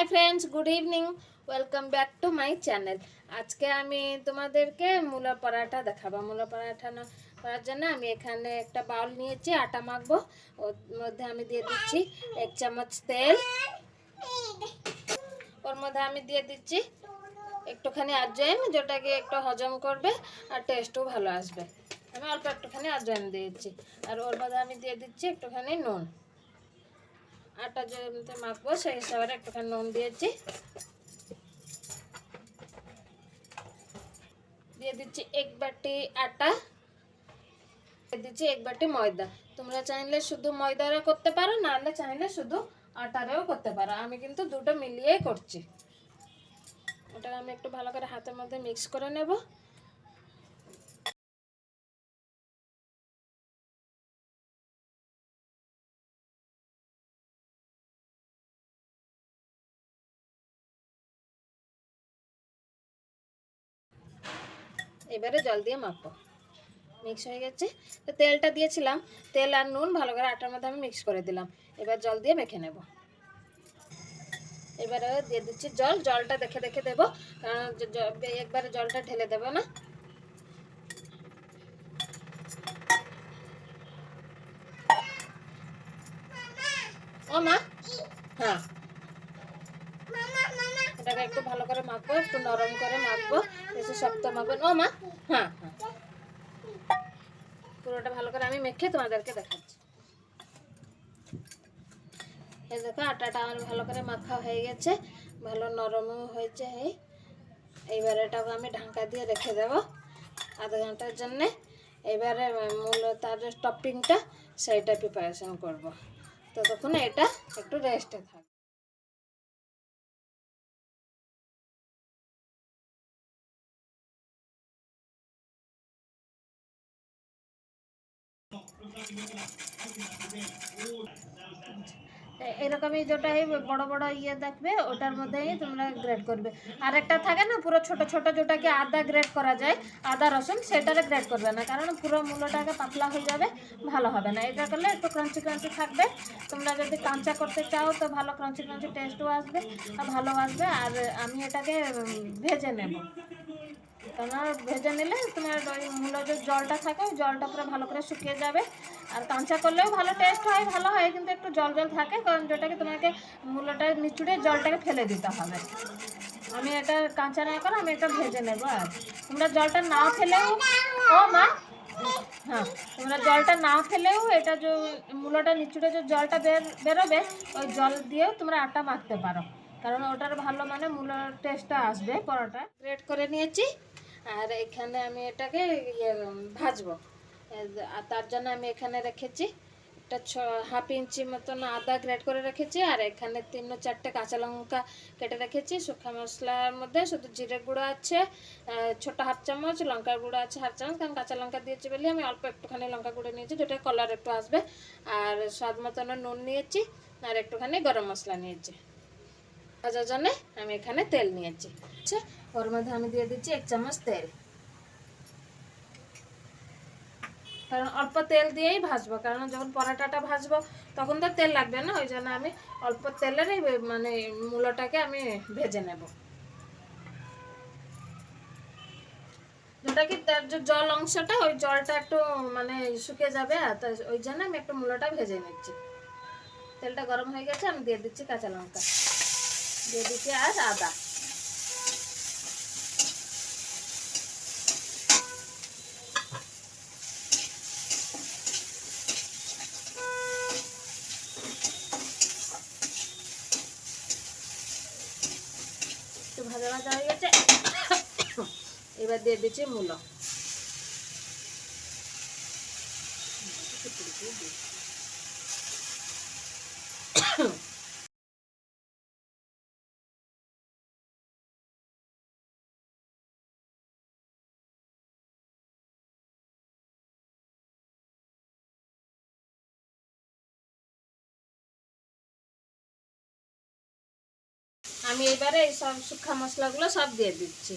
Hi friends, good evening. Welcome back to my channel. आज के आमी तुम्हादेरके मूला पराठा देखाबो। मूला पराठा ना করার জন্য আমি এখানে একটা বাউল নিয়েছি, আটা মাখবো। ওর মধ্যে আমি দিয়ে দিচ্ছি 1 চামচ তেল। ওর মধ্যে আমি দিয়ে দিচ্ছি একটুখানি আজওয়াইন, যেটাকে একটু হজম করবে আর টেস্টও ভালো আসবে। আমি অল্প একটুখানি আজওয়াইন দিয়েছি। আর ওর মধ্যে আমি দিয়ে দিচ্ছি একটুখানি নুন। आटा जो माखबो से हिसाब से एक नुन दिए दीची 1 बाटी आटा, दीची 1 बाटी मयदा। तुम्हारा चाइले शुधु मयदारे करते पारो, ना चाइले शुधु आटारेও करते पारो। आमी किन्तु दुটো मिलिए करছি। ওটা আমি একটু ভালো করে হাতের মধ্যে মিক্স করে নেব। এবারে জল দিয়ে মাখবো। মিক্স হয়ে গেছে। তো তেলটা দিয়েছিলাম, তেল আর নুন ভালো করে আটার মধ্যে আমি মিক্স করে দিলাম। এবার জল দিয়ে মেখে নেব। এবারে দিয়ে দিচ্ছি জল। জলটা দেখে দেখে দেব, কারণ একবারে জলটা ঢেলে দেব না। ও মা, হ্যাঁ, এটাকে একটু ভালো করে মাখবো, একটু নরম করে মাখবো, বেশি শক্ত মাখবো। ও মা, হ্যাঁ হ্যাঁ, পুরোটা ভালো করে আমি মেখে তোমাদেরকে দেখাচ্ছি। এই দেখো আটাটা আমার ভালো করে মাখা হয়ে গেছে, ভালো নরমও হয়েছে। এইবার এটাকে আমি ঢাকা দিয়ে রেখে দেব আধা ঘন্টার জন্য। এবারে মূল তার টপিংটা সেইটা প্রিপারেশন করব। ততক্ষণ এটা একটু রেস্টে থাকবে। এরকমই যেটাই বড় বড় দেখবে ওটার মধ্যেই তোমরা গ্রেড করবে। আর একটা থাকে না পুরো ছোট ছোট, যেটাকে আদা গ্রেড করা যায়, আদা রসুন, সেটারে গ্রেড করবে না, কারণ পুরো মূলটাকে পাতলা হয়ে যাবে, ভালো হবে না। এটা করলে একটু ক্রাঞ্চি ক্রাঞ্চি থাকবে। তোমরা যদি কাঁচা করতে চাও তো ভালো ক্রাঞ্চি ক্রাঞ্চি টেস্টও আসবে আর ভালো আসবে। আর আমি এটাকে ভেজে নেব, তোমার ভেজে নিলে তোমার ওই মূলো যে জলটা থাকে ওই জলটা পুরো ভালো করে শুকিয়ে যাবে। আর কাঁচা করলেও ভালো টেস্ট হয়, ভালো হয়, কিন্তু একটু জল জল থাকে, কারণ যেটাকে তোমাকে মূলোটা নিচুড়ে জলটাকে ফেলে দিতে হবে। আমি এটা কাঁচা না করে আমি এটা ভেজে নেব। আর তোমরা জলটা না ফেলেও, ও মা, হ্যাঁ, তোমরা জলটা না ফেলেও এটা যে মূলোটা নিচুড়ে যে জলটা বেরোবে ওই জল দিয়েও তোমরা আটা মাখতে পারো, কারণ ওটার ভালো মানে মূলোর টেস্টটা আসবে। পরোটা গ্রেড করে নিয়েছি, আর এখানে আমি এটাকে ভাজবো। আর তার জন্য আমি এখানে রেখেছি একটা 1/2 ইঞ্চি মতন আদা গ্রেড করে রেখেছি। আর এখানে 3-4টে কাঁচা লঙ্কা কেটে রেখেছি। শুকনো মশলার মধ্যে শুধু জিরে গুঁড়ো আছে ছোটো 1/2 চামচ, লঙ্কার গুঁড়ো আছে 1/2 চামচ, কারণ কাঁচা লঙ্কা দিয়েছি বলে আমি অল্প একটুখানি লঙ্কা গুঁড়ো নিয়েছি, যেটা কালার একটু আসবে। আর স্বাদ মতন নুন নিয়েছি, আর একটুখানি গরম মশলা নিয়েছি। ভাজার জন্য আমি এখানে তেল নিয়েছি। আচ্ছা, ওর মধ্যে আমি দিয়ে দিচ্ছি 1 চামচ তেল, কারণ অল্প তেল দিয়েই ভাজবো, কারণ যখন পরোটাটা ভাজবো তখন তো তেল লাগবে না, ওই জন্য আমি অল্প তেলেরই মানে মূলোটাকে আমি ভেজে নেব। যেটা কি তার যে জল অংশটা ওই জলটা একটু মানে শুকিয়ে যাবে, আর ওই জন্য আমি একটু মূলোটা ভেজে নিচ্ছি। তেলটা গরম হয়ে গেছে, আমি দিয়ে দিচ্ছি কাঁচা লঙ্কা, দিয়ে দিচ্ছি আর আদা। একটু ভাজা ভাজা হয়ে গেছে, এবার দিয়ে দিচ্ছি মূলো। আমি এবারে এই সব শুকনো মশলাগুলো সব দিয়ে দিচ্ছি।